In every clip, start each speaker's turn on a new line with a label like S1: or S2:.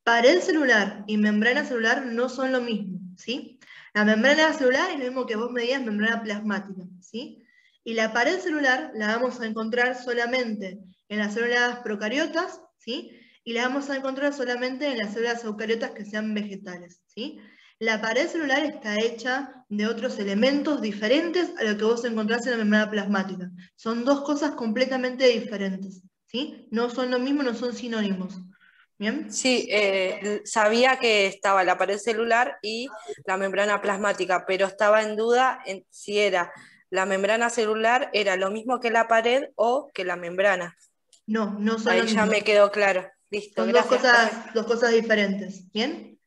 S1: Pared celular y membrana celular no son lo mismo, ¿sí? La membrana celular es lo mismo que vos me digas membrana plasmática, ¿sí? Y la pared celular la vamos a encontrar solamente en las células procariotas, ¿sí? Y la vamos a encontrar solamente en las células eucariotas que sean vegetales, ¿sí? La pared celular está hecha de otros elementos diferentes a lo que vos encontrás en la membrana plasmática. Son dos cosas completamente diferentes, ¿sí? No son lo mismo, no son sinónimos. ¿Bien?
S2: Sí, sabía que estaba la pared celular y la membrana plasmática, pero estaba en duda en si era la membrana celular era lo mismo que la pared o que la membrana.
S1: No, no son lo
S2: Ahí ya
S1: mismo.
S2: me quedó claro. Listo,
S1: Son
S2: gracias, profe.
S1: dos cosas diferentes. ¿Bien?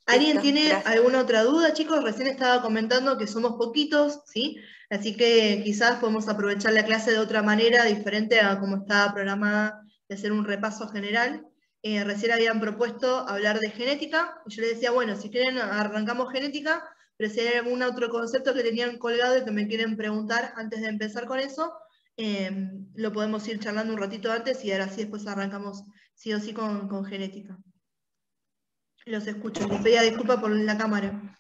S1: ¿Alguien
S2: Listo,
S1: tiene
S2: gracias.
S1: alguna otra duda, chicos? Recién estaba comentando que somos poquitos, ¿sí? Así que quizás podemos aprovechar la clase de otra manera, diferente a como estaba programada, de hacer un repaso general. Recién habían propuesto hablar de genética, y yo les decía, bueno, si quieren arrancamos genética, pero si hay algún otro concepto que tenían colgado y que me quieren preguntar antes de empezar con eso, lo podemos ir charlando un ratito antes y ahora sí después arrancamos sí o sí con genética. Los escucho, les pedía disculpas por la cámara.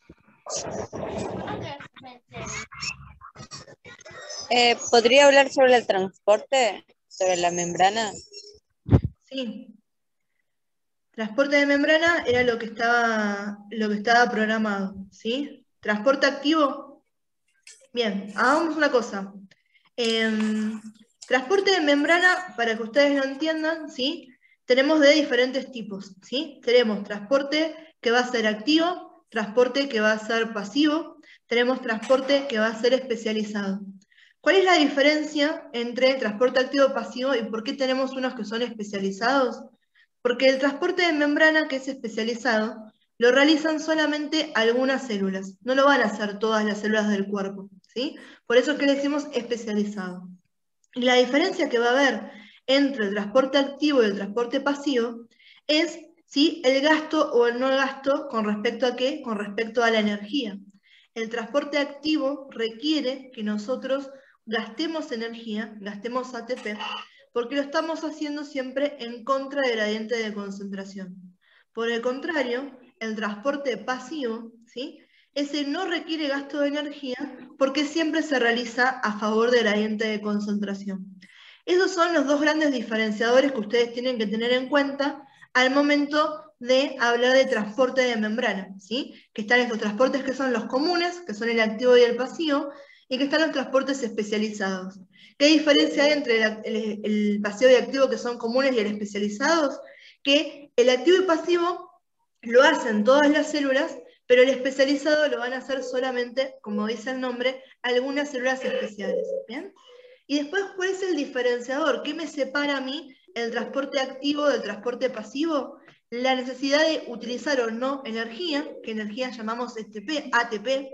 S3: ¿Podría hablar sobre el transporte, sobre la membrana?
S1: Sí. Transporte de membrana era lo que estaba programado, ¿sí? Transporte activo. Bien, hagamos una cosa. Transporte de membrana, para que ustedes lo entiendan, ¿sí? Tenemos de diferentes tipos, ¿sí? Tenemos transporte que va a ser activo, transporte que va a ser pasivo, tenemos transporte que va a ser especializado. ¿Cuál es la diferencia entre transporte activo y pasivo y por qué tenemos unos que son especializados? Porque el transporte de membrana, que es especializado, lo realizan solamente algunas células, no lo van a hacer todas las células del cuerpo, ¿sí? Por eso es que le decimos especializado. Y la diferencia que va a haber entre el transporte activo y el transporte pasivo es ¿sí? El gasto o el no gasto con respecto a qué, con respecto a la energía. El transporte activo requiere que nosotros gastemos energía, gastemos ATP, porque lo estamos haciendo siempre en contra del gradiente de concentración. Por el contrario, el transporte pasivo, ¿sí? Ese no requiere gasto de energía porque siempre se realiza a favor del gradiente de concentración. Esos son los dos grandes diferenciadores que ustedes tienen que tener en cuenta al momento de hablar de transporte de membrana, ¿sí? Que están estos transportes que son los comunes, que son el activo y el pasivo, y que están los transportes especializados. ¿Qué diferencia hay entre el pasivo y activo que son comunes y el especializados? Que el activo y pasivo lo hacen todas las células, pero el especializado lo van a hacer solamente, como dice el nombre, algunas células especiales. ¿Bien? Y después, ¿cuál es el diferenciador? ¿Qué me separa a mí el transporte activo del transporte pasivo? La necesidad de utilizar o no energía, que energía llamamos ATP,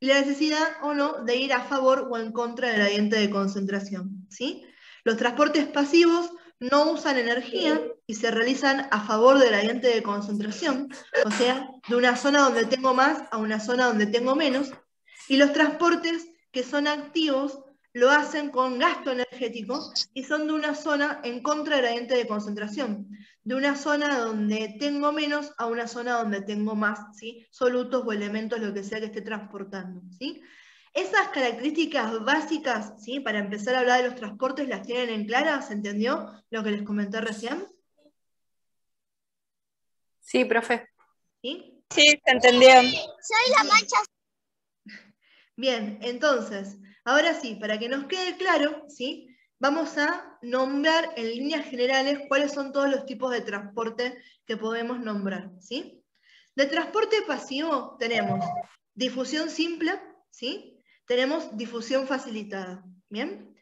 S1: y la necesidad o no de ir a favor o en contra del gradiente de concentración, ¿sí? Los transportes pasivos no usan energía y se realizan a favor del gradiente de concentración, o sea, de una zona donde tengo más a una zona donde tengo menos, y los transportes que son activos lo hacen con gasto energético y son de una zona en contra del gradiente de concentración, de una zona donde tengo menos a una zona donde tengo más, ¿sí? Solutos o elementos, lo que sea que esté transportando, ¿sí? Esas características básicas, ¿sí? Para empezar a hablar de los transportes, ¿las tienen en clara? ¿Se entendió lo que les comenté recién?
S2: Sí, profe.
S3: ¿Sí? Sí, se entendió.
S4: Soy la mancha.
S1: Bien, entonces, ahora sí, para que nos quede claro, ¿sí? Vamos a nombrar en líneas generales cuáles son todos los tipos de transporte que podemos nombrar, ¿sí? De transporte pasivo tenemos difusión simple, ¿sí? Tenemos difusión facilitada, ¿bien?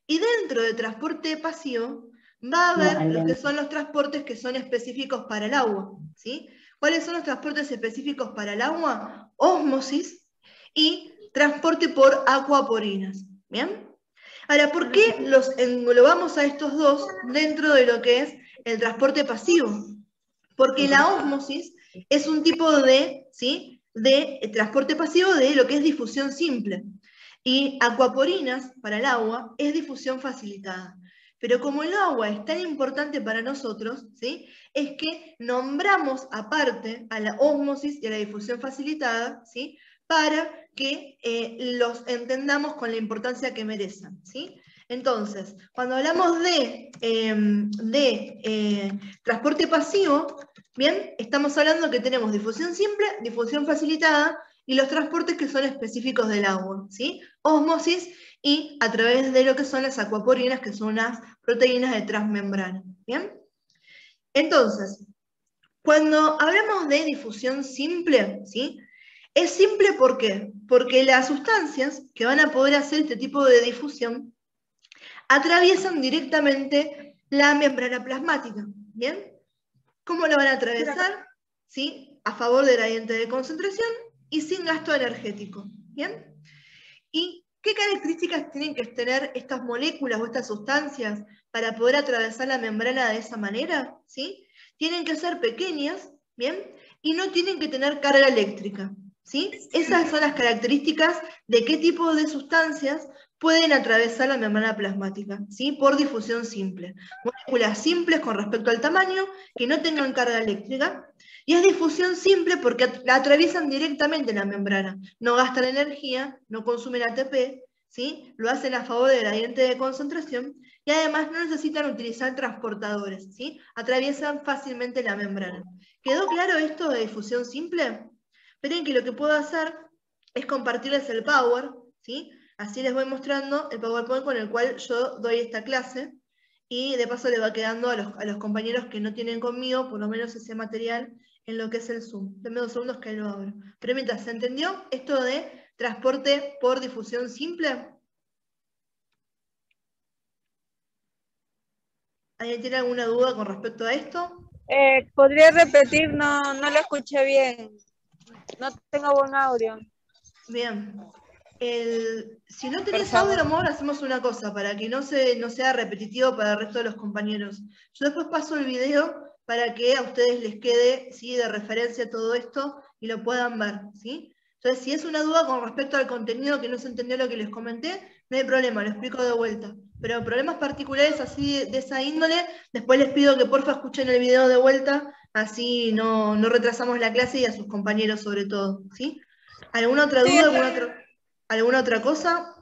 S1: Y dentro de transporte pasivo va a haber los que son los transportes que son específicos para el agua, ¿sí? ¿Cuáles son los transportes específicos para el agua? Ósmosis y transporte por acuaporinas, ¿bien? Ahora, ¿por qué los englobamos a estos dos dentro de lo que es el transporte pasivo? Porque la ósmosis es un tipo de, ¿sí? de transporte pasivo de lo que es difusión simple. Y acuaporinas, para el agua, es difusión facilitada. Pero como el agua es tan importante para nosotros, ¿sí? Es que nombramos aparte a la ósmosis y a la difusión facilitada, ¿sí? Para que los entendamos con la importancia que merecen, ¿sí? Entonces, cuando hablamos de transporte pasivo, bien, estamos hablando que tenemos difusión simple, difusión facilitada y los transportes que son específicos del agua, ¿sí? Ósmosis y a través de lo que son las acuaporinas, que son unas proteínas de transmembrana, ¿bien? Entonces, cuando hablamos de difusión simple, ¿sí? Es simple ¿por qué? Porque las sustancias que van a poder hacer este tipo de difusión atraviesan directamente la membrana plasmática, ¿bien? ¿Cómo lo van a atravesar? ¿Sí? A favor del gradiente de concentración y sin gasto energético, ¿bien? ¿Y qué características tienen que tener estas moléculas o estas sustancias para poder atravesar la membrana de esa manera? ¿Sí? Tienen que ser pequeñas, ¿bien? Y no tienen que tener carga eléctrica, ¿sí? Esas son las características de qué tipo de sustancias pueden atravesar la membrana plasmática, ¿sí? Por difusión simple. Moléculas simples con respecto al tamaño, que no tengan carga eléctrica, y es difusión simple porque la atraviesan directamente la membrana, no gastan energía, no consumen ATP, ¿sí? Lo hacen a favor del gradiente de concentración, y además no necesitan utilizar transportadores, ¿sí? Atraviesan fácilmente la membrana. ¿Quedó claro esto de difusión simple? Esperen que lo que puedo hacer es compartirles el Power, ¿sí? Así les voy mostrando el PowerPoint con el cual yo doy esta clase, y de paso le va quedando a los compañeros que no tienen conmigo, por lo menos ese material, en lo que es el Zoom. Denme 2 segundos que lo abro. Pero mientras, ¿se entendió esto de transporte por difusión simple? ¿Alguien tiene alguna duda con respecto a esto?
S3: ¿Podría repetir? No, no lo escuché bien. No tengo buen audio.
S1: Bien. Si no tenés
S3: Por favor.
S1: audio, amor, hacemos una cosa, para que no sea repetitivo para el resto de los compañeros. Yo después paso el video para que a ustedes les quede, ¿sí?, de referencia todo esto y lo puedan ver, ¿sí? Entonces, si es una duda con respecto al contenido que no se entendió lo que les comenté, no hay problema, lo explico de vuelta. Pero problemas particulares así de esa índole, después les pido que porfa escuchen el video de vuelta, así no retrasamos la clase y a sus compañeros sobre todo, ¿sí? ¿Alguna otra
S3: Sí,
S1: duda? ¿Alguna otra cosa?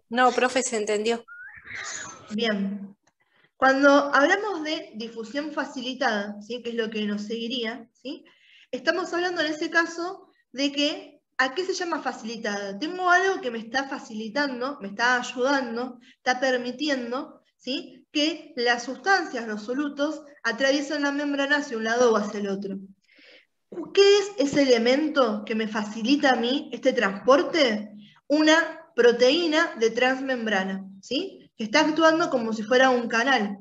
S2: No, profe, se entendió.
S1: Bien. Cuando hablamos de difusión facilitada, ¿sí?, que es lo que nos seguiría, ¿sí?, estamos hablando en ese caso de que, ¿a qué se llama facilitada? Tengo algo que me está facilitando, me está ayudando, está permitiendo, ¿sí?, que las sustancias, los solutos, atraviesen la membrana hacia un lado o hacia el otro. ¿Qué es ese elemento que me facilita a mí este transporte? Una proteína de transmembrana, ¿sí?, que está actuando como si fuera un canal.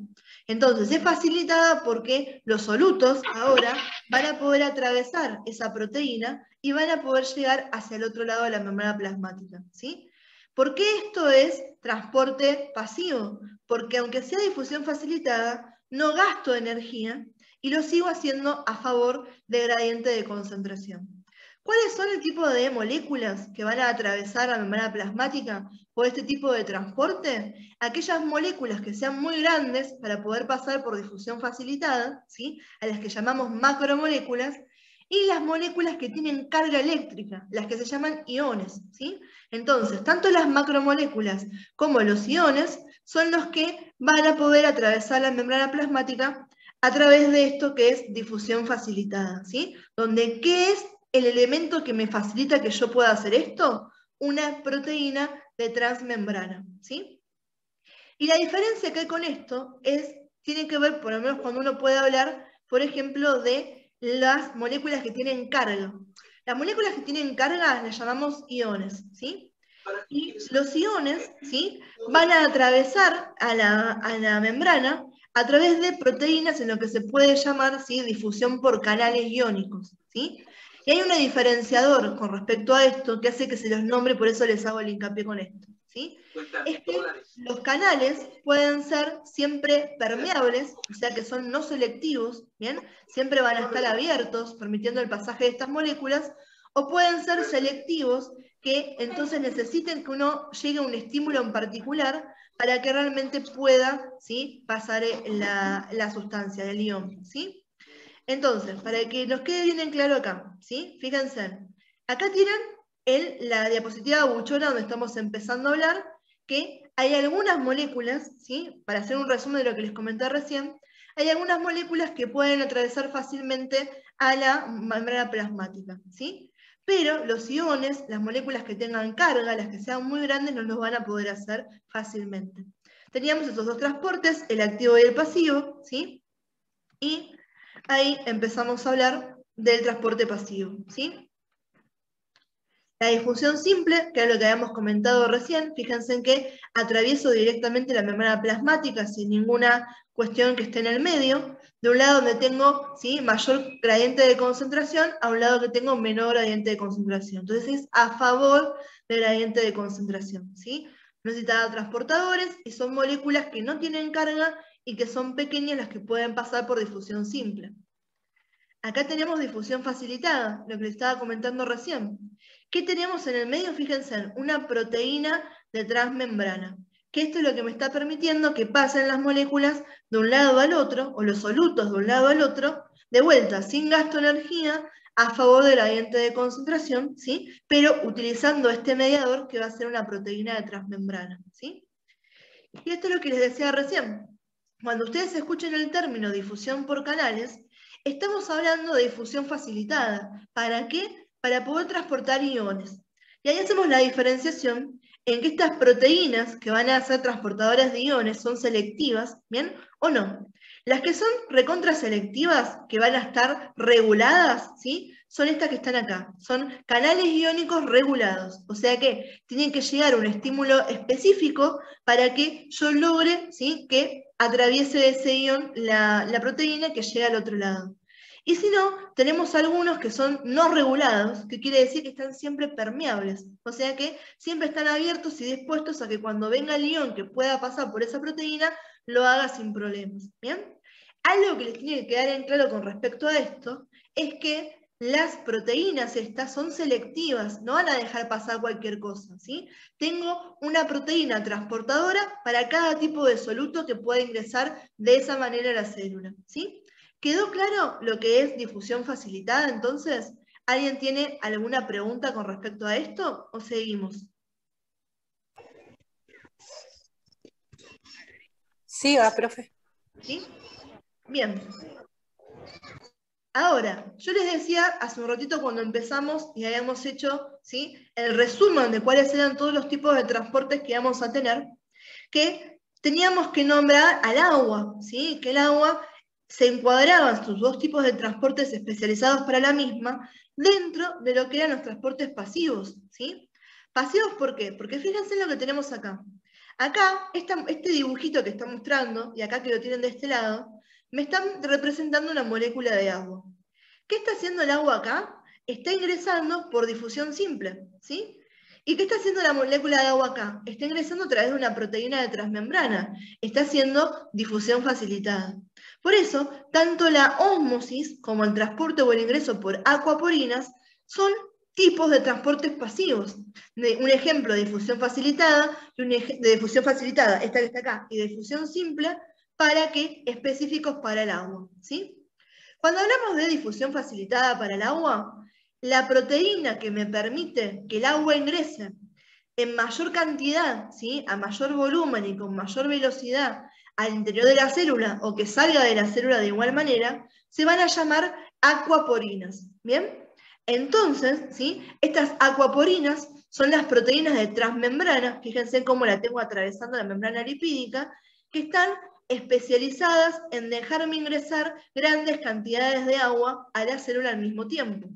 S1: Entonces, es facilitada porque los solutos ahora van a poder atravesar esa proteína y van a poder llegar hacia el otro lado de la membrana plasmática, ¿sí? ¿Por qué esto es transporte pasivo? Porque aunque sea difusión facilitada, no gasto energía y lo sigo haciendo a favor del gradiente de concentración. ¿Cuáles son el tipo de moléculas que van a atravesar la membrana plasmática por este tipo de transporte? Aquellas moléculas que sean muy grandes para poder pasar por difusión facilitada, ¿sí?, a las que llamamos macromoléculas, y las moléculas que tienen carga eléctrica, las que se llaman iones, ¿sí? Entonces, tanto las macromoléculas como los iones son los que van a poder atravesar la membrana plasmática a través de esto que es difusión facilitada, ¿sí? Donde, ¿qué es el elemento que me facilita que yo pueda hacer esto? Una proteína de transmembrana, ¿sí? Y la diferencia que hay con esto tiene que ver, por lo menos cuando uno puede hablar, por ejemplo, de las moléculas que tienen carga. Las moléculas que tienen carga las llamamos iones, ¿sí? Y los iones, ¿sí?, van a atravesar a la membrana a través de proteínas en lo que se puede llamar, ¿sí?, difusión por canales iónicos, ¿sí? Y hay un diferenciador con respecto a esto que hace que se los nombre, por eso les hago el hincapié con esto, ¿sí? Es que los canales pueden ser siempre permeables, o sea que son no selectivos, ¿bien? Siempre van a estar abiertos, permitiendo el pasaje de estas moléculas, o pueden ser selectivos, que entonces necesiten que uno llegue a un estímulo en particular para que realmente pueda, ¿sí?, pasar la sustancia, el ion, ¿sí? Entonces, para que nos quede bien en claro acá, ¿sí? Fíjense, acá tienen la diapositiva buchona donde estamos empezando a hablar, que hay algunas moléculas, ¿sí?, para hacer un resumen de lo que les comenté recién, hay algunas moléculas que pueden atravesar fácilmente a la membrana plasmática, ¿sí? Pero los iones, las moléculas que tengan carga, las que sean muy grandes, no los van a poder hacer fácilmente. Teníamos esos dos transportes, el activo y el pasivo, ¿sí? Y ahí empezamos a hablar del transporte pasivo, ¿sí? La difusión simple, que es lo que habíamos comentado recién, fíjense en que atravieso directamente la membrana plasmática sin ninguna cuestión que esté en el medio, de un lado donde tengo, ¿sí?, mayor gradiente de concentración, a un lado que tengo menor gradiente de concentración. Entonces es a favor del gradiente de concentración, ¿sí? No necesita transportadores y son moléculas que no tienen carga y que son pequeñas las que pueden pasar por difusión simple. Acá tenemos difusión facilitada, lo que les estaba comentando recién. ¿Qué tenemos en el medio? Fíjense, una proteína de transmembrana, que esto es lo que me está permitiendo que pasen las moléculas de un lado al otro, o los solutos de un lado al otro, de vuelta, sin gasto de energía, a favor del gradiente de concentración, ¿sí?, pero utilizando este mediador que va a ser una proteína de transmembrana, ¿sí? Y esto es lo que les decía recién. Cuando ustedes escuchen el término difusión por canales, estamos hablando de difusión facilitada. ¿Para qué? Para poder transportar iones. Y ahí hacemos la diferenciación en que estas proteínas que van a ser transportadoras de iones son selectivas, ¿bien? ¿O no? Las que son recontraselectivas, que van a estar reguladas, ¿sí?, son estas que están acá. Son canales iónicos regulados. O sea que tienen que llegar a un estímulo específico para que yo logre, ¿sí?, que atraviese ese ion la proteína que llega al otro lado. Y si no, tenemos algunos que son no regulados, que quiere decir que están siempre permeables, o sea que siempre están abiertos y dispuestos a que cuando venga el ion que pueda pasar por esa proteína, lo haga sin problemas, ¿bien? Algo que les tiene que quedar en claro con respecto a esto, es que las proteínas estas son selectivas, no van a dejar pasar cualquier cosa, ¿sí? Tengo una proteína transportadora para cada tipo de soluto que pueda ingresar de esa manera a la célula, ¿sí? ¿Quedó claro lo que es difusión facilitada entonces? ¿Alguien tiene alguna pregunta con respecto a esto o seguimos?
S2: Siga, profe.
S1: ¿Sí? Bien. Ahora, yo les decía hace un ratito cuando empezamos y habíamos hecho, ¿sí?, el resumen de cuáles eran todos los tipos de transportes que íbamos a tener, que teníamos que nombrar al agua, ¿sí?, que el agua se encuadraba en sus dos tipos de transportes especializados para la misma dentro de lo que eran los transportes pasivos, ¿sí? ¿Pasivos por qué? Porque fíjense en lo que tenemos acá. Acá, este dibujito que está mostrando, y acá que lo tienen de este lado, me están representando una molécula de agua. ¿Qué está haciendo el agua acá? Está ingresando por difusión simple, ¿sí? ¿Y qué está haciendo la molécula de agua acá? Está ingresando a través de una proteína de transmembrana. Está haciendo difusión facilitada. Por eso, tanto la ósmosis como el transporte o el ingreso por acuaporinas son tipos de transportes pasivos. Un ejemplo de difusión facilitada, esta que está acá, y de difusión simple, para que específicos para el agua, ¿sí? Cuando hablamos de difusión facilitada para el agua, la proteína que me permite que el agua ingrese en mayor cantidad, ¿sí?, a mayor volumen y con mayor velocidad al interior de la célula o que salga de la célula de igual manera, se van a llamar acuaporinas, ¿bien? Entonces, ¿sí?, estas acuaporinas son las proteínas de transmembrana, fíjense cómo la tengo atravesando la membrana lipídica, que están especializadas en dejarme ingresar grandes cantidades de agua a la célula al mismo tiempo,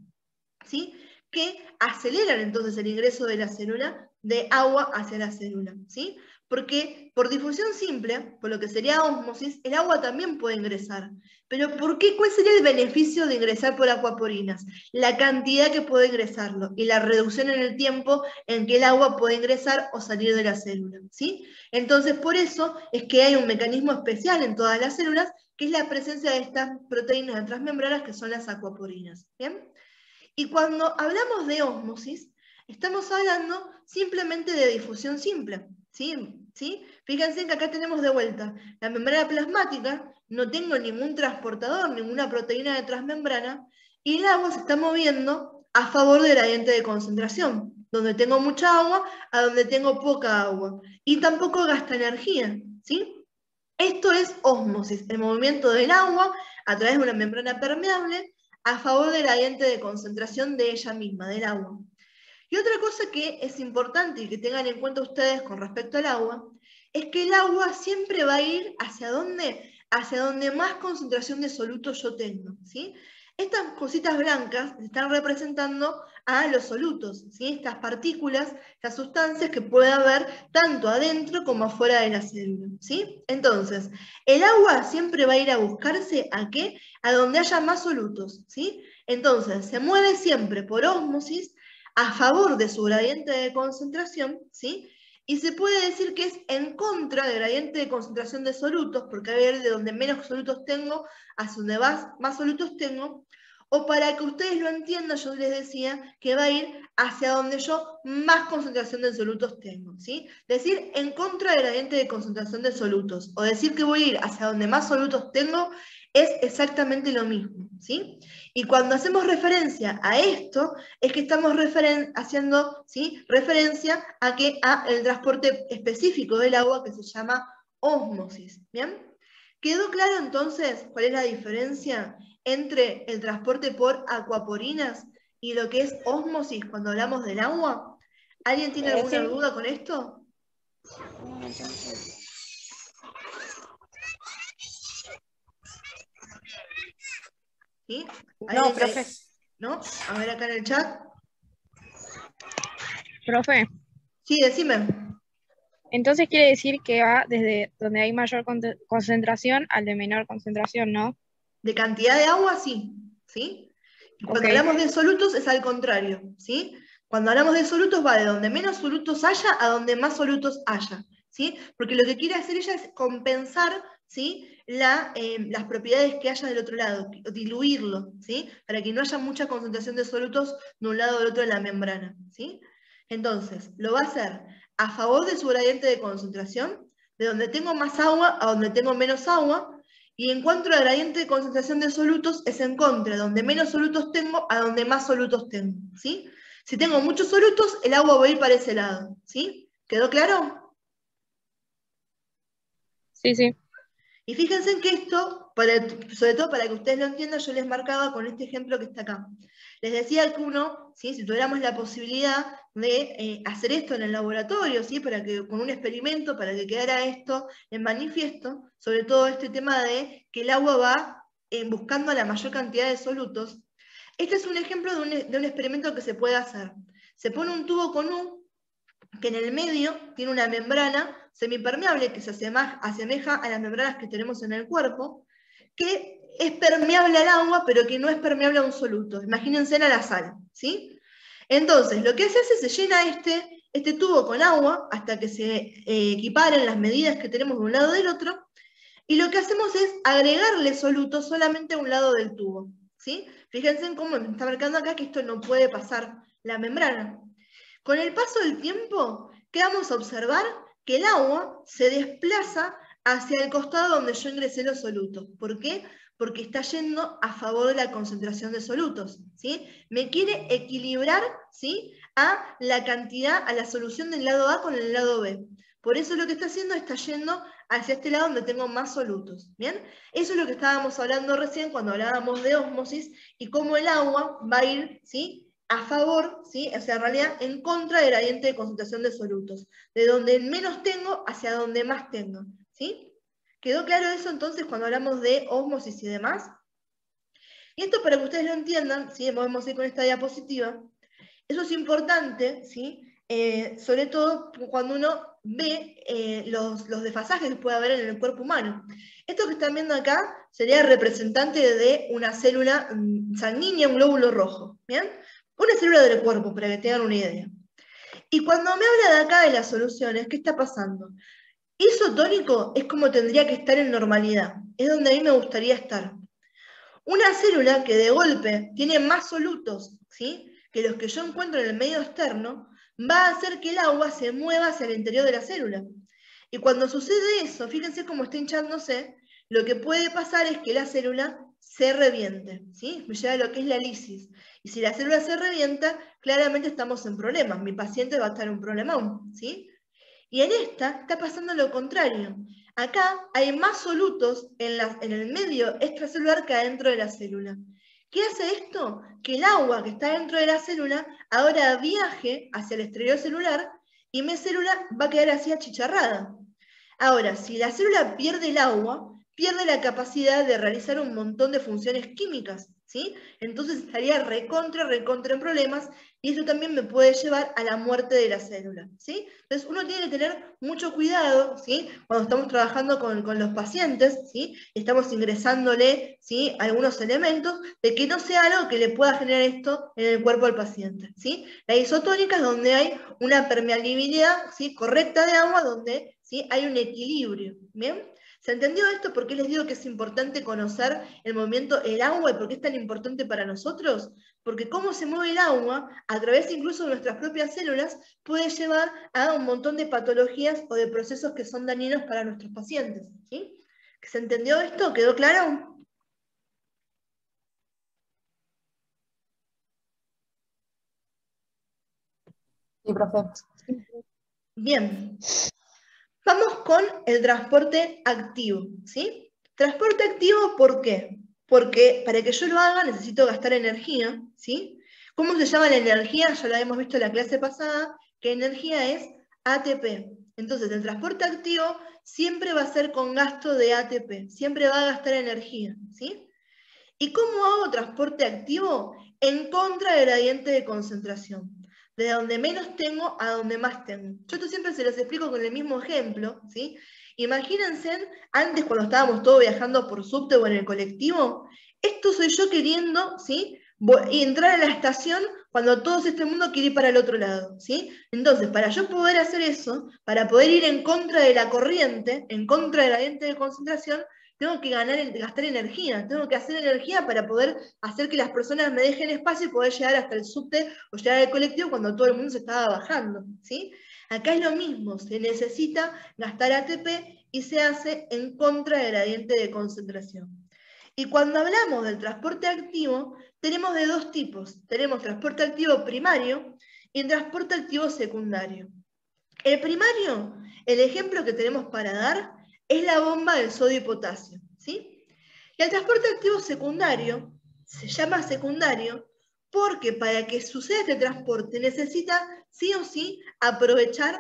S1: ¿sí?, que aceleran entonces el ingreso de la célula de agua hacia la célula, ¿sí? Porque por difusión simple, por lo que sería ósmosis, el agua también puede ingresar. Pero ¿por qué? ¿Cuál sería el beneficio de ingresar por acuaporinas? La cantidad que puede ingresarlo y la reducción en el tiempo en que el agua puede ingresar o salir de la célula, ¿sí? Entonces, por eso es que hay un mecanismo especial en todas las células, que es la presencia de estas proteínas de transmembranas que son las acuaporinas, ¿bien? Y cuando hablamos de ósmosis, Estamos hablando simplemente de difusión simple, ¿sí? Fíjense que acá tenemos de vuelta la membrana plasmática, no tengo ningún transportador, ninguna proteína de transmembrana, y el agua se está moviendo a favor del gradiente de concentración, donde tengo mucha agua a donde tengo poca agua, y tampoco gasta energía, ¿sí? Esto es ósmosis, el movimiento del agua a través de una membrana permeable a favor del gradiente de concentración de ella misma, del agua. Y otra cosa que es importante y que tengan en cuenta ustedes con respecto al agua, es que el agua siempre va a ir hacia donde más concentración de solutos yo tengo, ¿sí? Estas cositas blancas están representando a los solutos, ¿sí? Estas partículas, estas sustancias que puede haber tanto adentro como afuera de la célula, ¿sí? Entonces, el agua siempre va a ir a buscarse ¿a qué? A donde haya más solutos, ¿sí? Entonces, se mueve siempre por ósmosis a favor de su gradiente de concentración, ¿sí? Y se puede decir que es en contra del gradiente de concentración de solutos, porque a ver de donde menos solutos tengo, hacia donde más solutos tengo, o para que ustedes lo entiendan, yo les decía que va a ir hacia donde yo más concentración de solutos tengo, ¿sí? Decir en contra del gradiente de concentración de solutos, o decir que voy a ir hacia donde más solutos tengo, es exactamente lo mismo, ¿sí? Y cuando hacemos referencia a esto, es que estamos haciendo, ¿sí?, referencia a el transporte específico del agua que se llama ósmosis, ¿bien? ¿Quedó claro entonces cuál es la diferencia entre el transporte por acuaporinas y lo que es ósmosis cuando hablamos del agua? ¿Alguien tiene alguna duda con esto? ¿Sí?
S2: No, profe.
S1: ¿No? A ver acá en el chat.
S3: Profe,
S1: Sí, decime.
S3: entonces quiere decir que va desde donde hay mayor concentración al de menor concentración, ¿no?
S1: De cantidad de agua, sí. ¿Sí? Y cuando hablamos de solutos es al contrario, ¿sí? Cuando hablamos de solutos va de donde menos solutos haya a donde más solutos haya, ¿sí? Porque lo que quiere hacer ella es compensar, ¿sí?, las propiedades que haya del otro lado, diluirlo, ¿sí?, para que no haya mucha concentración de solutos de un lado o del otro de la membrana, ¿sí? Entonces, lo va a hacer a favor de su gradiente de concentración, de donde tengo más agua a donde tengo menos agua, y en cuanto al gradiente de concentración de solutos, es en contra, donde menos solutos tengo a donde más solutos tengo, ¿sí? Si tengo muchos solutos, el agua va a ir para ese lado, ¿sí? ¿Quedó claro?
S3: Sí, sí.
S1: Y fíjense en que esto, sobre todo para que ustedes lo entiendan, yo les marcaba con este ejemplo que está acá. Les decía que uno, ¿sí?, si tuviéramos la posibilidad de hacer esto en el laboratorio, ¿sí?, para que, con un experimento, para que quedara esto en manifiesto, sobre todo este tema de que el agua va buscando la mayor cantidad de solutos. Este es un ejemplo de un experimento que se puede hacer. Se pone un tubo con que en el medio tiene una membrana semipermeable que se asemeja a las membranas que tenemos en el cuerpo, que es permeable al agua, pero que no es permeable a un soluto. Imagínense a la sal, ¿sí? Entonces, lo que se hace es se llena este tubo con agua hasta que se equiparen las medidas que tenemos de un lado del otro, y lo que hacemos es agregarle solutos solamente a un lado del tubo, ¿sí? Fíjense en cómo me está marcando acá que esto no puede pasar la membrana. Con el paso del tiempo, ¿qué vamos a observar? Que el agua se desplaza hacia el costado donde yo ingresé los solutos. ¿Por qué? Porque está yendo a favor de la concentración de solutos, ¿sí? Me quiere equilibrar, ¿sí?, a la cantidad, a la solución del lado A con el lado B. Por eso lo que está haciendo está yendo hacia este lado donde tengo más solutos, ¿bien? Eso es lo que estábamos hablando recién cuando hablábamos de ósmosis y cómo el agua va a ir, ¿sí?, a favor, ¿sí?, o sea, en realidad en contra del gradiente de concentración de solutos, de donde menos tengo hacia donde más tengo, ¿sí? ¿Quedó claro eso entonces cuando hablamos de ósmosis y demás? Y esto para que ustedes lo entiendan, ¿sí?, podemos ir con esta diapositiva, eso es importante, ¿sí?, sobre todo cuando uno ve los desfasajes que puede haber en el cuerpo humano. Esto que están viendo acá sería representante de una célula sanguínea, un glóbulo rojo, ¿bien? Una célula del cuerpo, para que tengan una idea. Y cuando me habla de acá de las soluciones, ¿qué está pasando? Isotónico es como tendría que estar en normalidad, es donde a mí me gustaría estar. Una célula que de golpe tiene más solutos, ¿sí?, que los que yo encuentro en el medio externo, va a hacer que el agua se mueva hacia el interior de la célula. Y cuando sucede eso, fíjense cómo está hinchándose, lo que puede pasar es que la célula se reviente, ¿sí? Me lleva a lo que es la lisis. Y si la célula se revienta, claramente estamos en problemas. Mi paciente va a estar en un problemón, ¿sí? Y en esta está pasando lo contrario. Acá hay más solutos en el medio extracelular que adentro de la célula. ¿Qué hace esto? Que el agua que está dentro de la célula ahora viaje hacia el exterior celular y mi célula va a quedar así achicharrada. Ahora, si la célula pierde el agua, pierde la capacidad de realizar un montón de funciones químicas, ¿sí? Entonces estaría recontra en problemas y eso también me puede llevar a la muerte de la célula, ¿sí? Entonces uno tiene que tener mucho cuidado, ¿sí? Cuando estamos trabajando con los pacientes, ¿sí? Estamos ingresándole, ¿sí? Algunos elementos de que no sea algo que le pueda generar esto en el cuerpo del paciente, ¿sí? La isotónica es donde hay una permeabilidad, ¿sí? Correcta de agua, donde, ¿sí? Hay un equilibrio, ¿bien? ¿Se entendió esto? ¿Por qué les digo que es importante conocer el movimiento del agua y por qué es tan importante para nosotros? Porque cómo se mueve el agua, a través incluso de nuestras propias células, puede llevar a un montón de patologías o de procesos que son dañinos para nuestros pacientes, ¿sí? ¿Se entendió esto? ¿Quedó claro?
S4: Sí, profe.
S1: Bien. Vamos con el transporte activo, ¿sí? Transporte activo, ¿por qué? Porque para que yo lo haga necesito gastar energía, ¿sí? ¿Cómo se llama la energía? Ya lo habíamos visto en la clase pasada, que energía es ATP. Entonces, el transporte activo siempre va a ser con gasto de ATP, siempre va a gastar energía, ¿sí? ¿Y cómo hago transporte activo? En contra del gradiente de concentración. De donde menos tengo a donde más tengo. Yo esto siempre se los explico con el mismo ejemplo, ¿sí? Imagínense, antes cuando estábamos todos viajando por subte o en el colectivo, esto soy yo queriendo, ¿sí? Y entrar a la estación cuando todo este mundo quiere ir para el otro lado, ¿sí? Entonces, para yo poder hacer eso, para poder ir en contra de la corriente, en contra del gradiente de concentración, tengo que gastar energía, tengo que hacer energía para poder hacer que las personas me dejen espacio y poder llegar hasta el subte o llegar al colectivo cuando todo el mundo se estaba bajando, ¿sí? Acá es lo mismo, se necesita gastar ATP y se hace en contra del gradiente de concentración. Y cuando hablamos del transporte activo, tenemos de dos tipos. Tenemos transporte activo primario y transporte activo secundario. El primario, el ejemplo que tenemos para dar, es la bomba del sodio y potasio, ¿sí? Y el transporte activo secundario se llama secundario porque para que suceda este transporte necesita sí o sí aprovechar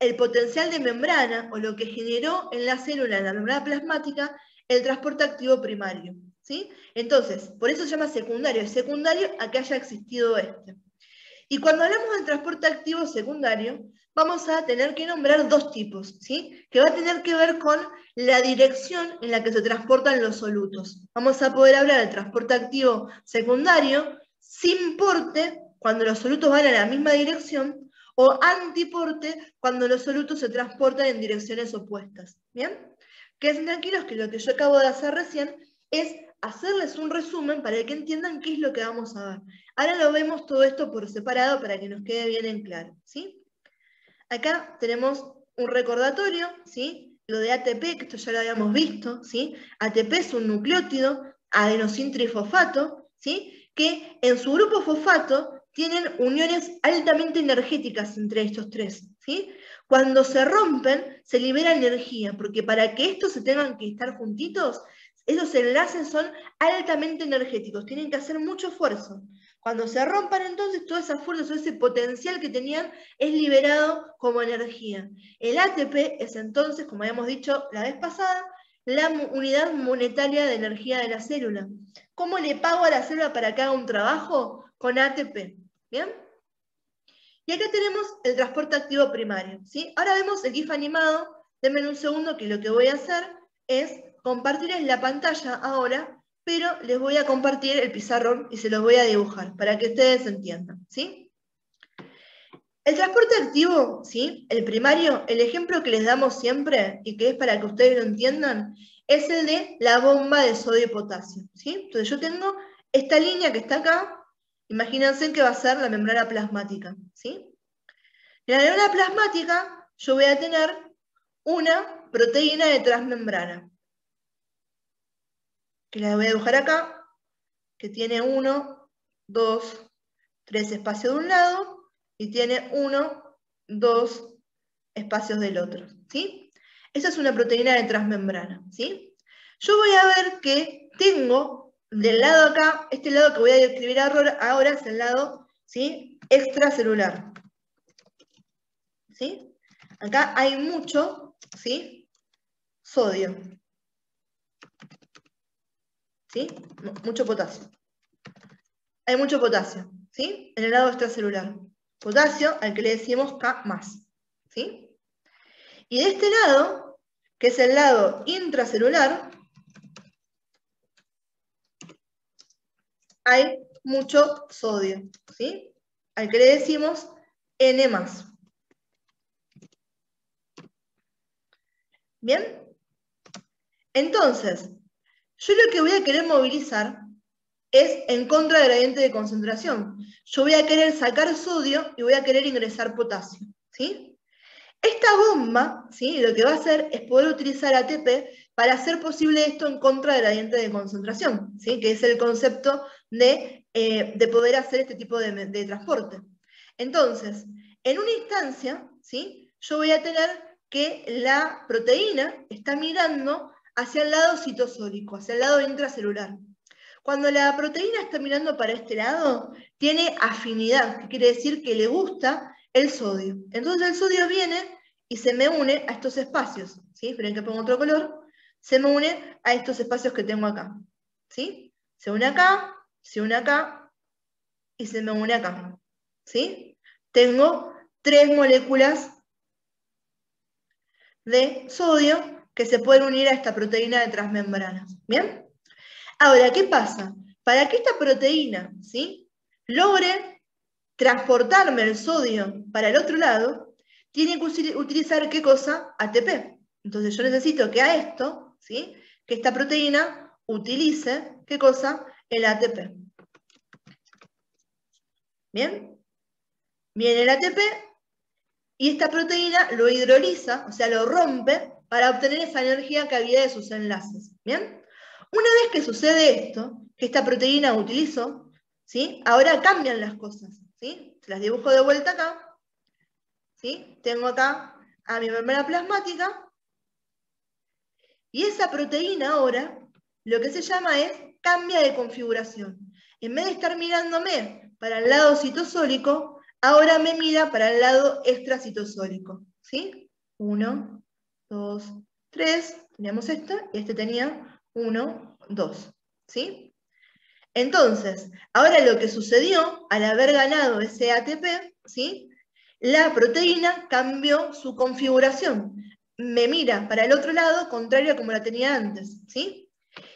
S1: el potencial de membrana o lo que generó en la célula, en la membrana plasmática, el transporte activo primario, ¿sí? Entonces, por eso se llama secundario. Es secundario a que haya existido este. Y cuando hablamos del transporte activo secundario, vamos a tener que nombrar dos tipos, ¿sí? Que va a tener que ver con la dirección en la que se transportan los solutos. Vamos a poder hablar del transporte activo secundario sin porte, cuando los solutos van a la misma dirección, o antiporte, cuando los solutos se transportan en direcciones opuestas. ¿Bien? Queden tranquilos que lo que yo acabo de hacer recién es hacerles un resumen para que entiendan qué es lo que vamos a ver. Ahora lo vemos todo esto por separado para que nos quede bien en claro, ¿sí? Acá tenemos un recordatorio, ¿sí? Lo de ATP, que esto ya lo habíamos visto, ¿sí? ATP es un nucleótido, adenosintrifosfato, ¿sí? Que en su grupo fosfato tienen uniones altamente energéticas entre estos tres, ¿sí? Cuando se rompen, se libera energía, porque para que estos se tengan que estar juntitos, esos enlaces son altamente energéticos, tienen que hacer mucho esfuerzo. Cuando se rompan entonces, toda esa fuerza, todo ese potencial que tenían es liberado como energía. El ATP es entonces, como habíamos dicho la vez pasada, la unidad monetaria de energía de la célula. ¿Cómo le pago a la célula para que haga un trabajo? Con ATP. ¿Bien? Y acá tenemos el transporte activo primario, ¿sí? Ahora vemos el GIF animado. Denme un segundo que lo que voy a hacer es compartirles la pantalla ahora, pero les voy a compartir el pizarrón y se los voy a dibujar para que ustedes entiendan, ¿sí? El transporte activo, ¿sí? El primario, el ejemplo que les damos siempre, y que es para que ustedes lo entiendan, es el de la bomba de sodio y potasio, ¿sí? Entonces yo tengo esta línea que está acá, Imagínense que va a ser la membrana plasmática, ¿sí? En la membrana plasmática yo voy a tener una proteína de transmembrana, que la voy a dibujar acá, que tiene 1, 2, 3 espacios de un lado y tiene 1, 2 espacios del otro, ¿sí? Esa es una proteína de transmembrana, ¿sí? Yo voy a ver que tengo del lado acá, este lado que voy a describir ahora es el lado, ¿sí?, extracelular, ¿sí? Acá hay mucho, ¿sí?, sodio, ¿sí? Mucho potasio. Hay mucho potasio, ¿sí?, en el lado extracelular. Potasio al que le decimos K+, ¿sí? Y de este lado, que es el lado intracelular, hay mucho sodio, ¿sí?, al que le decimos N+. ¿Bien? Entonces, yo lo que voy a querer movilizar es en contra del gradiente de concentración. Yo voy a querer sacar sodio y voy a querer ingresar potasio, ¿sí? Esta bomba, ¿sí?, lo que va a hacer es poder utilizar ATP para hacer posible esto en contra del gradiente de concentración, ¿sí?, que es el concepto de poder hacer este tipo de transporte. Entonces, en una instancia, ¿sí?, yo voy a tener que la proteína está mirando hacia el lado citosólico, hacia el lado intracelular. Cuando la proteína está mirando para este lado, tiene afinidad, que quiere decir que le gusta el sodio. Entonces el sodio viene y se me une a estos espacios, ¿sí? Esperen que pongo otro color. Se me une a estos espacios que tengo acá, ¿sí? Se une acá y se me une acá, ¿sí? Tengo 3 moléculas de sodio que se pueden unir a esta proteína de transmembranas, ¿bien? Ahora, ¿qué pasa? Para que esta proteína, ¿sí?, logre transportarme el sodio para el otro lado, tiene que utilizar, ¿qué cosa? ATP. Entonces yo necesito que a esto, ¿sí?, que esta proteína utilice, ¿qué cosa? El ATP. ¿Bien? Viene el ATP y esta proteína lo hidroliza, o sea, lo rompe para obtener esa energía que había de sus enlaces. ¿Bien? Una vez que sucede esto, que esta proteína utilizó, ¿sí?, ahora cambian las cosas, ¿sí? Las dibujo de vuelta acá, ¿sí? Tengo acá a mi membrana plasmática, y esa proteína ahora, lo que se llama es cambia de configuración. En vez de estar mirándome para el lado citosólico, ahora me mira para el lado extracitosólico, ¿sí? 1, 2, 3, teníamos esto, y este tenía 1, 2, ¿sí? Entonces, ahora lo que sucedió al haber ganado ese ATP, ¿sí?, la proteína cambió su configuración. Me mira para el otro lado, contrario a como la tenía antes, ¿sí?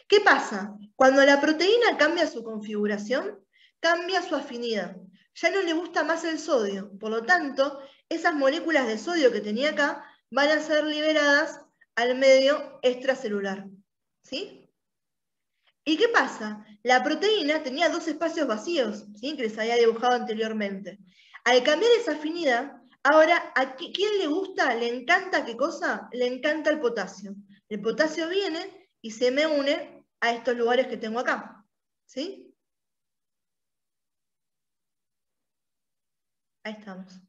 S1: ¿Qué pasa? Cuando la proteína cambia su configuración, cambia su afinidad. Ya no le gusta más el sodio, por lo tanto, esas moléculas de sodio que tenía acá van a ser liberadas al medio extracelular, ¿sí? ¿Y qué pasa? La proteína tenía 2 espacios vacíos, ¿sí?, que les había dibujado anteriormente. Al cambiar esa afinidad, ahora, ¿a quién le gusta? ¿Le encanta qué cosa? Le encanta el potasio. El potasio viene y se me une a estos lugares que tengo acá, ¿sí? Ahí estamos.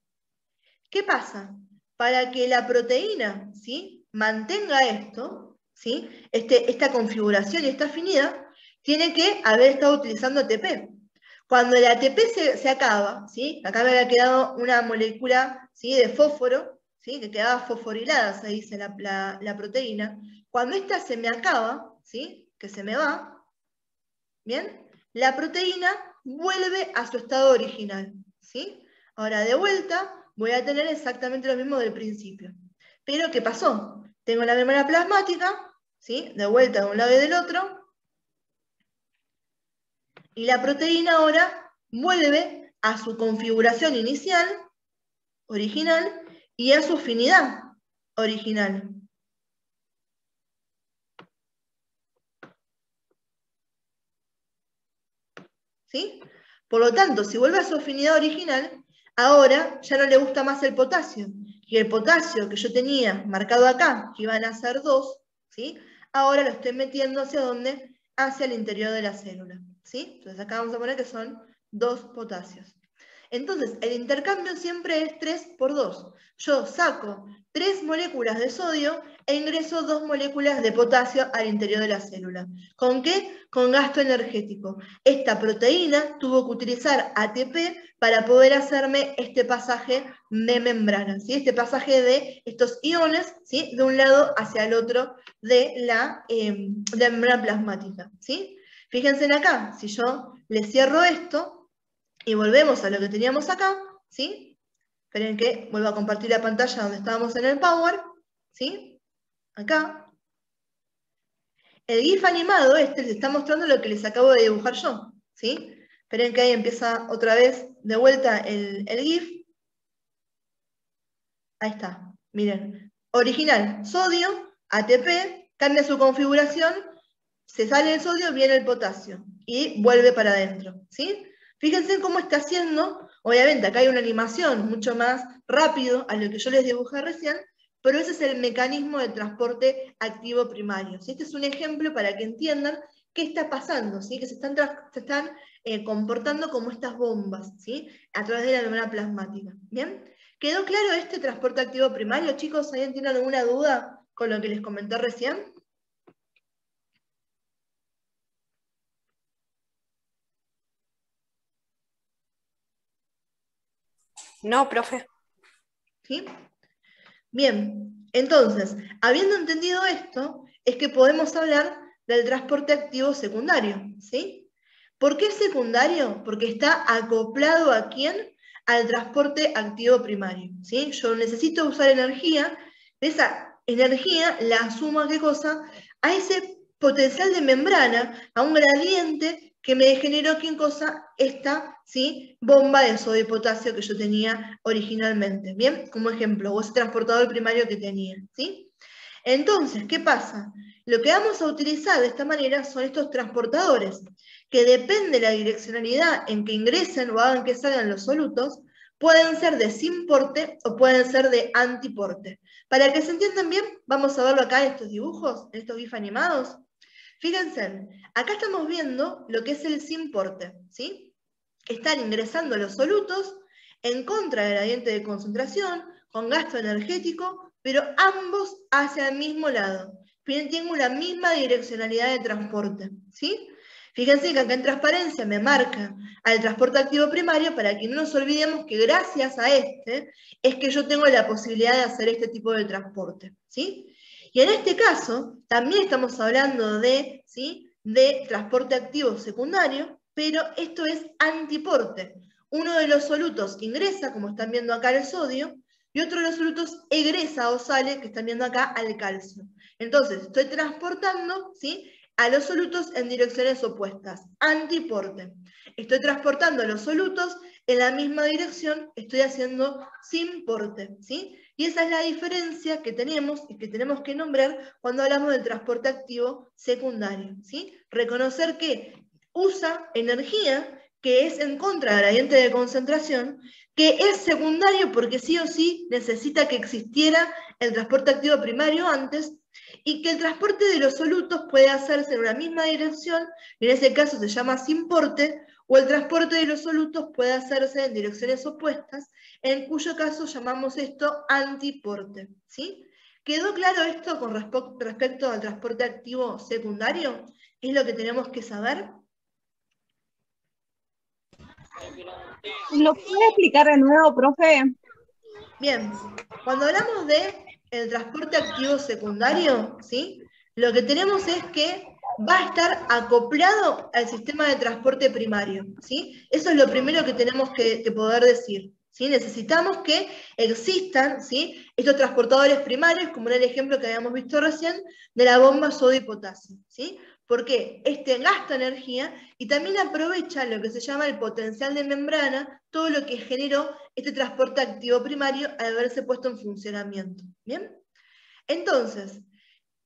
S1: ¿Qué pasa? Para que la proteína, ¿sí?, mantenga esto, ¿sí?, esta configuración y esta afinidad, tiene que haber estado utilizando ATP. Cuando el ATP se acaba, ¿sí?, acá me había quedado una molécula, ¿sí?, de fósforo, ¿sí?, que quedaba fosforilada, se dice la proteína. Cuando esta se me acaba, ¿sí?, que se me va, ¿bien?, la proteína vuelve a su estado original, ¿sí? Ahora, de vuelta, voy a tener exactamente lo mismo del principio. Pero, ¿qué pasó? Tengo la membrana plasmática, ¿sí?, de vuelta de un lado y del otro, y la proteína ahora vuelve a su configuración inicial, original, y a su afinidad original. ¿Sí? Por lo tanto, si vuelve a su afinidad original, ahora ya no le gusta más el potasio. Y el potasio que yo tenía marcado acá, que iban a ser 2, ¿sí? Ahora lo estoy metiendo hacia dónde? Hacia el interior de la célula, ¿sí? Entonces acá vamos a poner que son 2 potasios. Entonces, el intercambio siempre es 3 por 2. Yo saco 3 moléculas de sodio e ingreso 2 moléculas de potasio al interior de la célula. ¿Con qué? Con gasto energético. Esta proteína tuvo que utilizar ATP para poder hacerme este pasaje de membrana, ¿sí? Este pasaje de estos iones, ¿sí? De un lado hacia el otro de la membrana plasmática, ¿sí? Fíjense en acá, si yo le cierro esto, y volvemos a lo que teníamos acá, ¿sí? Esperen que vuelvo a compartir la pantalla donde estábamos en el Power, ¿sí? Acá. El GIF animado les está mostrando lo que les acabo de dibujar yo, ¿sí? Esperen que ahí empieza otra vez de vuelta el GIF. Ahí está, miren. Original, sodio, ATP, cambia su configuración, se sale el sodio, viene el potasio y vuelve para adentro, ¿sí? Fíjense cómo está haciendo, obviamente acá hay una animación mucho más rápido a lo que yo les dibujé recién, pero ese es el mecanismo de transporte activo primario, ¿sí? Este es un ejemplo para que entiendan qué está pasando, ¿sí? Que se están comportando como estas bombas, ¿sí? A través de la membrana plasmática, ¿bien? ¿Quedó claro este transporte activo primario, chicos? ¿Alguien tiene alguna duda con lo que les comenté recién?
S2: No, profe.
S1: ¿Sí? Bien, entonces, habiendo entendido esto, es que podemos hablar del transporte activo secundario, ¿sí? ¿Por qué secundario? Porque está acoplado ¿a quién? Al transporte activo primario, ¿sí? Yo necesito usar energía, esa energía la sumo ¿a qué cosa? A ese potencial de membrana, a un gradiente que me generó ¿qué cosa? Esta, ¿sí? Bomba de sodio y potasio que yo tenía originalmente, ¿bien? Como ejemplo, o ese transportador primario que tenía, ¿sí? Entonces, ¿qué pasa? Lo que vamos a utilizar de esta manera son estos transportadores, que depende de la direccionalidad en que ingresen o hagan que salgan los solutos, pueden ser de sin porte o pueden ser de antiporte. Para que se entiendan bien, vamos a verlo acá en estos dibujos, en estos GIF animados. Fíjense, acá estamos viendo lo que es el sin porte, ¿sí? Están ingresando los solutos en contra del gradiente de concentración, con gasto energético, pero ambos hacia el mismo lado. Tengo la misma direccionalidad de transporte, ¿sí? Fíjense que acá en transparencia me marca al transporte activo primario para que no nos olvidemos que gracias a este es que yo tengo la posibilidad de hacer este tipo de transporte, ¿sí? Y en este caso, también estamos hablando de, ¿sí? De transporte activo secundario, pero esto es antiporte. Uno de los solutos ingresa, como están viendo acá, el sodio, y otro de los solutos egresa o sale, que están viendo acá, al calcio. Entonces, estoy transportando, ¿sí? A los solutos en direcciones opuestas, antiporte. Estoy transportando los solutos en la misma dirección, estoy haciendo sin porte, ¿sí? Y esa es la diferencia que tenemos y que tenemos que nombrar cuando hablamos del transporte activo secundario, ¿sí? Reconocer que usa energía que es en contra del gradiente de concentración, que es secundario porque sí o sí necesita que existiera el transporte activo primario antes, y que el transporte de los solutos puede hacerse en una misma dirección, y en ese caso se llama sin porte, o el transporte de los solutos puede hacerse en direcciones opuestas, en cuyo caso llamamos esto antiporte, ¿sí? ¿Quedó claro esto con respecto al transporte activo secundario? ¿Es lo que tenemos que saber?
S4: ¿Lo puede explicar de nuevo, profe?
S1: Bien, cuando hablamos de el transporte activo secundario, ¿sí? Lo que tenemos es que va a estar acoplado al sistema de transporte primario, ¿sí? Eso es lo primero que tenemos que poder decir, ¿sí? Necesitamos que existan, ¿sí? Estos transportadores primarios, como en el ejemplo que habíamos visto recién, de la bomba sodio y potasio, ¿sí? Porque este gasta energía y también aprovecha lo que se llama el potencial de membrana, todo lo que generó este transporte activo primario al haberse puesto en funcionamiento. ¿Bien? Entonces,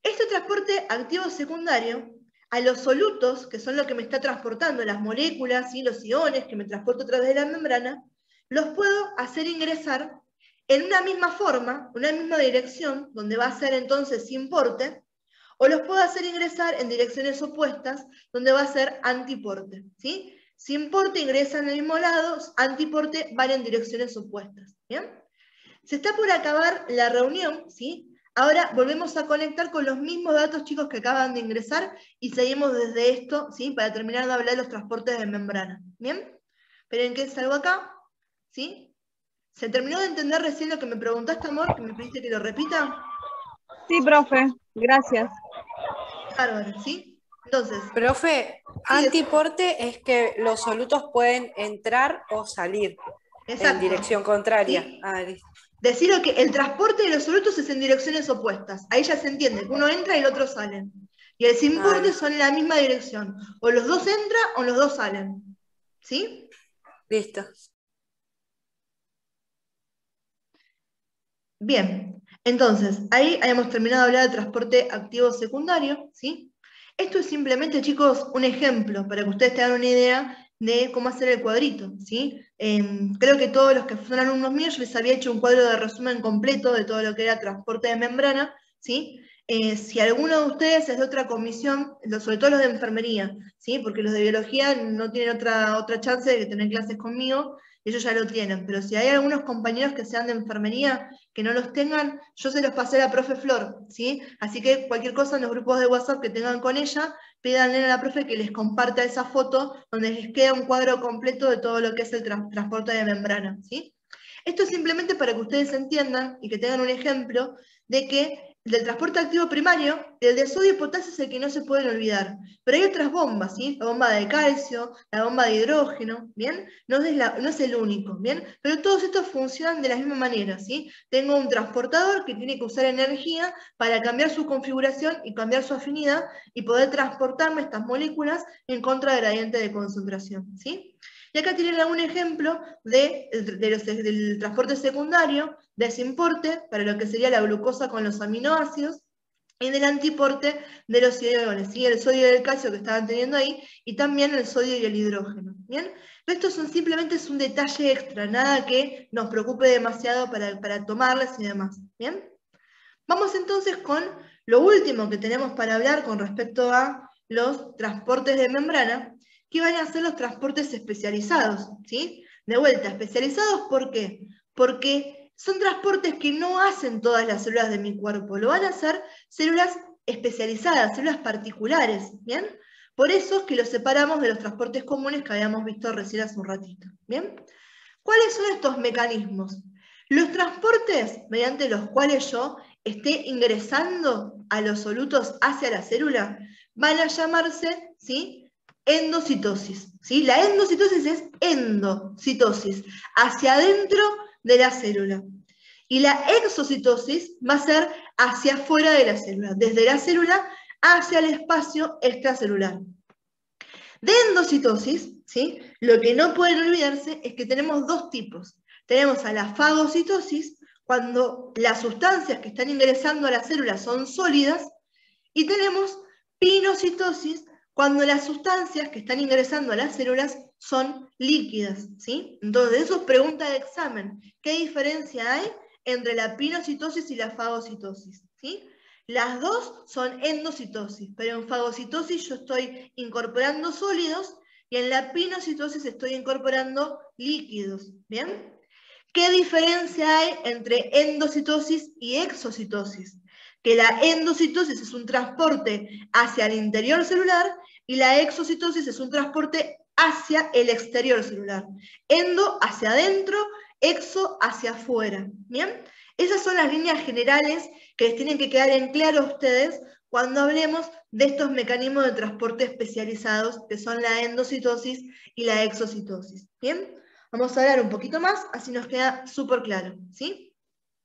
S1: este transporte activo secundario, a los solutos, que son lo que me está transportando, las moléculas, ¿sí? Los iones que me transporto a través de la membrana, los puedo hacer ingresar en una misma forma, una misma dirección, donde va a ser entonces sin porte, o los puedo hacer ingresar en direcciones opuestas, donde va a ser antiporte, ¿sí? Sin porte ingresan al mismo lado, antiporte van en direcciones opuestas, ¿bien? Se está por acabar la reunión, ¿sí? Ahora volvemos a conectar con los mismos datos, chicos, que acaban de ingresar, y seguimos desde esto, ¿sí? Para terminar de hablar de los transportes de membrana, ¿bien? Esperen que salgo acá, ¿sí? ¿Se terminó de entender recién lo que me preguntaste, amor? ¿Que me pediste que lo repita?
S4: Sí, profe, gracias.
S1: Bárbaro, ¿sí? Entonces,
S2: Profe,
S1: sí,
S2: antiporte es que los solutos pueden entrar o salir en
S1: exacto.
S2: dirección contraria.
S1: ¿Sí?
S2: Ah, listo.
S1: Decirlo que el transporte de los solutos es en direcciones opuestas. Ahí ya se entiende, que uno entra y el otro sale. Y el sin porte
S2: Listo.
S1: son en la misma dirección. O los dos entran o los dos salen. ¿Sí?
S2: Listo.
S1: Bien, entonces, ahí hemos terminado de hablar de transporte activo secundario, ¿sí? Esto es simplemente, chicos, un ejemplo para que ustedes tengan una idea de cómo hacer el cuadrito, ¿sí? Creo que todos los que son alumnos míos, yo les había hecho un cuadro de resumen completo de todo lo que era transporte de membrana, ¿sí? Si alguno de ustedes es de otra comisión, sobre todo los de enfermería, ¿sí? Porque los de biología no tienen otra chance de tener clases conmigo, ellos ya lo tienen, pero si hay algunos compañeros que sean de enfermería, que no los tengan, yo se los pasé a la profe Flor, ¿sí? Así que cualquier cosa en los grupos de WhatsApp que tengan con ella, pídanle a la profe que les comparta esa foto donde les queda un cuadro completo de todo lo que es el transporte de membrana, ¿sí? Esto es simplemente para que ustedes entiendan y que tengan un ejemplo de que del transporte activo primario, el de sodio y potasio es el que no se pueden olvidar. Pero hay otras bombas, ¿sí? La bomba de calcio, la bomba de hidrógeno, ¿bien? No es el único, ¿bien? Pero todos estos funcionan de la misma manera, ¿sí? Tengo un transportador que tiene que usar energía para cambiar su configuración y cambiar su afinidad y poder transportarme estas moléculas en contra del gradiente de concentración, ¿sí? Y acá tienen algún ejemplo del transporte secundario, de sin porte, para lo que sería la glucosa con los aminoácidos, y del antiporte de los iones, ¿sí? El sodio y el calcio que estaban teniendo ahí, y también el sodio y el hidrógeno, ¿bien? Esto simplemente es un detalle extra, nada que nos preocupe demasiado para tomarlas y demás, ¿bien? Vamos entonces con lo último que tenemos para hablar con respecto a los transportes de membrana, que van a ser los transportes especializados, ¿sí? De vuelta, especializados, ¿por qué? Porque son transportes que no hacen todas las células de mi cuerpo, lo van a hacer células especializadas, células particulares, ¿bien? Por eso es que los separamos de los transportes comunes que habíamos visto recién hace un ratito, ¿bien? ¿Cuáles son estos mecanismos? Los transportes mediante los cuales yo esté ingresando a los solutos hacia la célula van a llamarse, ¿sí?, endocitosis, ¿sí? La endocitosis es endocitosis, hacia adentro de la célula. Y la exocitosis va a ser hacia afuera de la célula, desde la célula hacia el espacio extracelular. De endocitosis, ¿sí?, lo que no pueden olvidarse es que tenemos dos tipos. Tenemos a la fagocitosis, cuando las sustancias que están ingresando a la célula son sólidas, y tenemos pinocitosis, cuando las sustancias que están ingresando a las células son líquidas, ¿sí? Entonces, eso es pregunta de examen. ¿Qué diferencia hay entre la pinocitosis y la fagocitosis? ¿Sí? Las dos son endocitosis, pero en fagocitosis yo estoy incorporando sólidos y en la pinocitosis estoy incorporando líquidos, ¿bien? ¿Qué diferencia hay entre endocitosis y exocitosis? Que la endocitosis es un transporte hacia el interior celular y la exocitosis es un transporte hacia el exterior celular. Endo hacia adentro, exo hacia afuera, ¿bien? Esas son las líneas generales que les tienen que quedar en claro a ustedes cuando hablemos de estos mecanismos de transporte especializados que son la endocitosis y la exocitosis, ¿bien? Vamos a hablar un poquito más, así nos queda súper claro, ¿sí?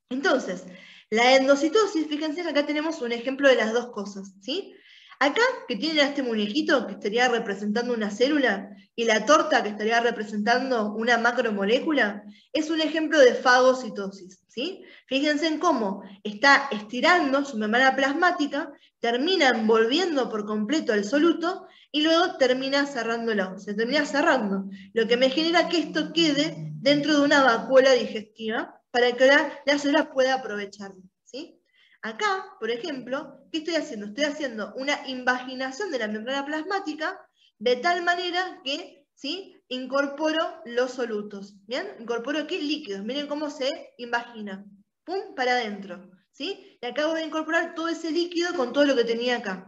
S1: Entonces, la endocitosis, fíjense que acá tenemos un ejemplo de las dos cosas, ¿sí? Acá, que tienen a este muñequito que estaría representando una célula, y la torta que estaría representando una macromolécula, es un ejemplo de fagocitosis, ¿sí? Fíjense en cómo está estirando su membrana plasmática, termina envolviendo por completo el soluto, y luego termina cerrándolo, se termina cerrando, lo que me genera que esto quede dentro de una vacuola digestiva, para que la célula pueda aprovecharlo, ¿sí? Acá, por ejemplo, ¿qué estoy haciendo? Estoy haciendo una invaginación de la membrana plasmática de tal manera que, ¿sí?, incorporo los solutos. ¿Bien? Incorporo aquí líquidos. Miren cómo se invagina. ¡Pum! Para adentro. ¿Sí? Y acabo de incorporar todo ese líquido con todo lo que tenía acá.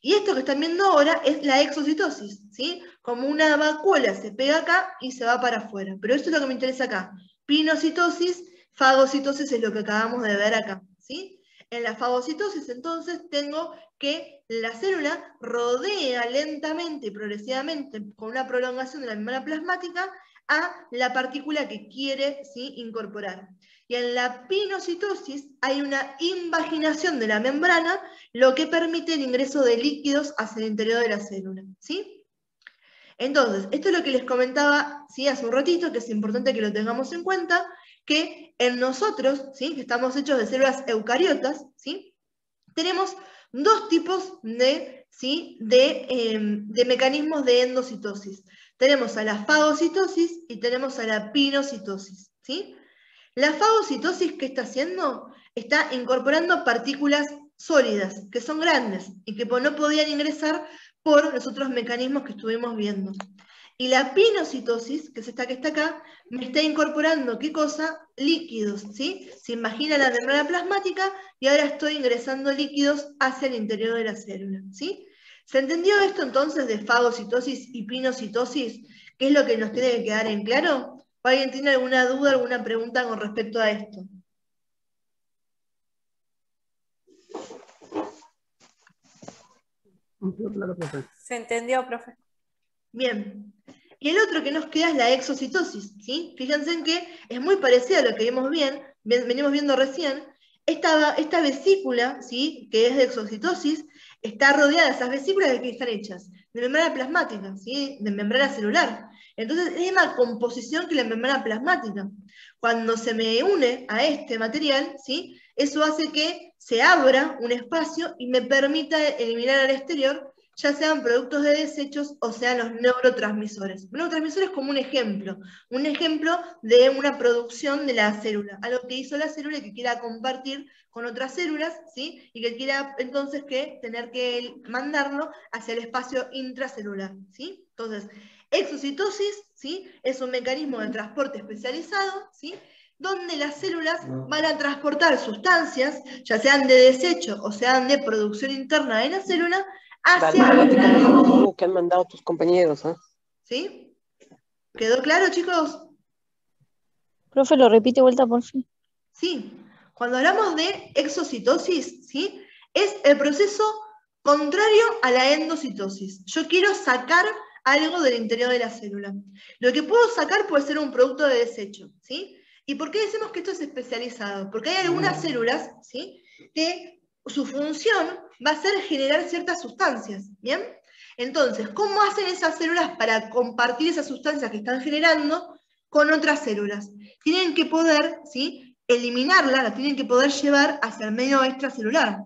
S1: Y esto que están viendo ahora es la exocitosis. ¿Sí? Como una vacuola se pega acá y se va para afuera. Pero esto es lo que me interesa acá. Pinocitosis, fagocitosis es lo que acabamos de ver acá. ¿Sí? En la fagocitosis, entonces, tengo que la célula rodea lentamente y progresivamente, con una prolongación de la membrana plasmática, a la partícula que quiere, ¿sí?, incorporar. Y en la pinocitosis hay una invaginación de la membrana, lo que permite el ingreso de líquidos hacia el interior de la célula. ¿Sí? Entonces, esto es lo que les comentaba, ¿sí?, hace un ratito, que es importante que lo tengamos en cuenta, que en nosotros, ¿sí?, que estamos hechos de células eucariotas, ¿sí?, tenemos dos tipos de, ¿sí?, de mecanismos de endocitosis. Tenemos a la fagocitosis y tenemos a la pinocitosis, ¿sí? La fagocitosis, ¿qué está haciendo? Está incorporando partículas sólidas, que son grandes, y que no podían ingresar por los otros mecanismos que estuvimos viendo. Y la pinocitosis, que es esta que está acá, me está incorporando, ¿qué cosa? Líquidos, ¿sí? Se imagina la membrana plasmática y ahora estoy ingresando líquidos hacia el interior de la célula, ¿sí? ¿Se entendió esto entonces de fagocitosis y pinocitosis? ¿Qué es lo que nos tiene que quedar en claro? ¿O alguien tiene alguna duda, alguna pregunta con respecto a esto?
S2: ¿Se entendió, profe?
S1: Bien. Y el otro que nos queda es la exocitosis, ¿sí? Fíjense en que es muy parecida a lo que venimos viendo recién. Esta vesícula, ¿sí?, que es de exocitosis, está rodeada, esas vesículas de qué están hechas, de membrana plasmática, ¿sí?, de membrana celular. Entonces es la misma composición que la membrana plasmática. Cuando se me une a este material, ¿sí?, eso hace que se abra un espacio y me permita eliminar al exterior, ya sean productos de desechos o sean los neurotransmisores. Neurotransmisores como un ejemplo de una producción de la célula, algo que hizo la célula y que quiera compartir con otras células, ¿sí?, y que quiera entonces tener que mandarlo hacia el espacio intracelular, ¿sí? Entonces, exocitosis, ¿sí?, es un mecanismo de transporte especializado, ¿sí?, donde las células van a transportar sustancias, ya sean de desecho o sean de producción interna de la célula, hacia...
S5: que han mandado tus compañeros, ¿eh?
S1: ¿Sí? ¿Quedó claro, chicos?
S4: Profe, lo repite vuelta por fin.
S1: Sí. Cuando hablamos de exocitosis, ¿sí?, es el proceso contrario a la endocitosis. Yo quiero sacar algo del interior de la célula. Lo que puedo sacar puede ser un producto de desecho, ¿sí? ¿Y por qué decimos que esto es especializado? Porque hay algunas células, ¿sí?, que su función va a ser generar ciertas sustancias, ¿bien? Entonces, ¿cómo hacen esas células para compartir esas sustancias que están generando con otras células? Tienen que poder, ¿sí?, eliminarla, la tienen que poder llevar hacia el medio extracelular.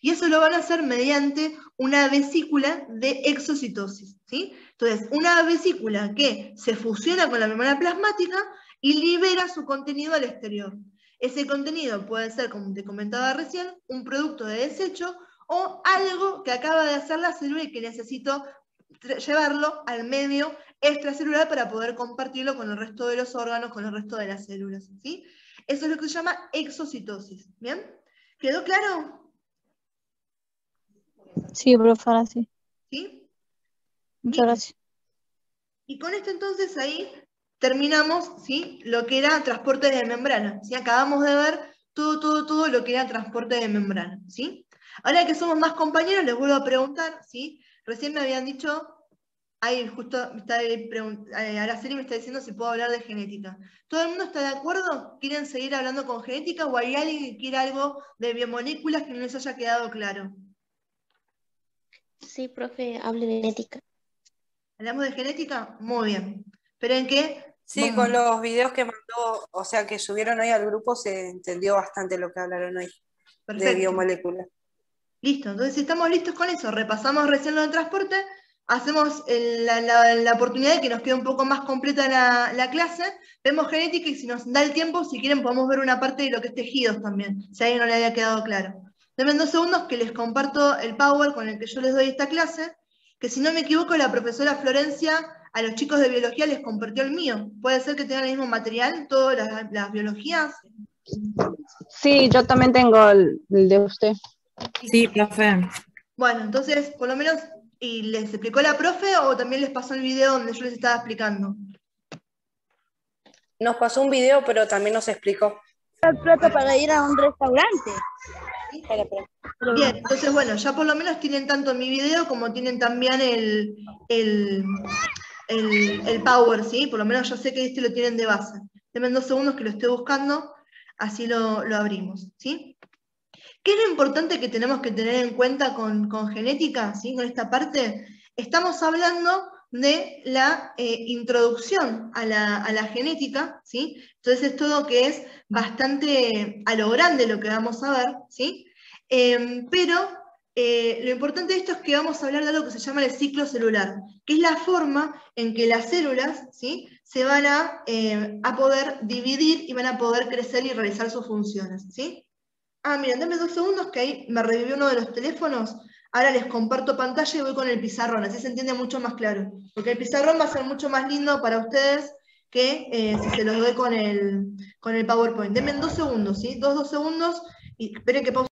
S1: Y eso lo van a hacer mediante una vesícula de exocitosis, ¿sí? Entonces, una vesícula que se fusiona con la membrana plasmática y libera su contenido al exterior. Ese contenido puede ser, como te comentaba recién, un producto de desecho o algo que acaba de hacer la célula y que necesito llevarlo al medio extracelular para poder compartirlo con el resto de los órganos, con el resto de las células, ¿sí? Eso es lo que se llama exocitosis, ¿bien? ¿Quedó claro?
S4: Sí, profe, ahora sí.
S1: ¿Sí?
S4: Muchas gracias.
S1: Y con esto entonces ahí terminamos, ¿sí?, lo que era transporte de membrana, ¿sí? Acabamos de ver todo lo que era transporte de membrana, ¿sí? Ahora que somos más compañeros, les vuelvo a preguntar, ¿sí? Recién me habían dicho, ahí justo Araceli me está diciendo si puedo hablar de genética. ¿Todo el mundo está de acuerdo? ¿Quieren seguir hablando con genética o hay alguien que quiera algo de biomoléculas que no les haya quedado claro?
S6: Sí, profe, hable de genética.
S1: ¿Hablamos de genética? Muy bien. Esperen que...
S2: Sí, con los videos que mandó, o sea, que subieron hoy al grupo, se entendió bastante lo que hablaron hoy de
S1: Perfecto.
S2: biomoléculas.
S1: Listo, entonces si estamos listos con eso, repasamos recién lo del transporte, hacemos la oportunidad de que nos quede un poco más completa la clase, vemos genética y si nos da el tiempo, si quieren podemos ver una parte de lo que es tejidos también, si a alguien no le había quedado claro. Denme 2 segundos que les comparto el Power con el que yo les doy esta clase, que si no me equivoco la profesora Florencia a los chicos de biología les compartió el mío. ¿Puede ser que tengan el mismo material, todas las biologías?
S4: Sí, yo también tengo el de usted.
S7: Sí, profe.
S1: Bueno, entonces, por lo menos, ¿y les explicó la profe o también les pasó el video donde yo les estaba explicando?
S2: Nos pasó un video, pero también nos explicó.
S6: El plato para ir a un restaurante.
S1: Bien, entonces, bueno, ya por lo menos tienen tanto mi video como tienen también el Power, ¿sí? Por lo menos yo sé que este lo tienen de base. Denme 2 segundos que lo estoy buscando, así lo abrimos, ¿sí? ¿Qué es lo importante que tenemos que tener en cuenta con genética, ¿sí? Con esta parte? Estamos hablando de la introducción a la genética, ¿sí? Entonces es todo que es bastante a lo grande lo que vamos a ver, ¿sí? Pero lo importante de esto es que vamos a hablar de algo que se llama el ciclo celular, que es la forma en que las células, ¿sí? Se van a poder dividir y van a poder crecer y realizar sus funciones, ¿sí? Ah, miren, denme 2 segundos que ahí me revivió uno de los teléfonos. Ahora les comparto pantalla y voy con el pizarrón, así se entiende mucho más claro. Porque el pizarrón va a ser mucho más lindo para ustedes que si se los doy con el PowerPoint. Denme 2 segundos, ¿sí? 2 segundos y esperen que pause.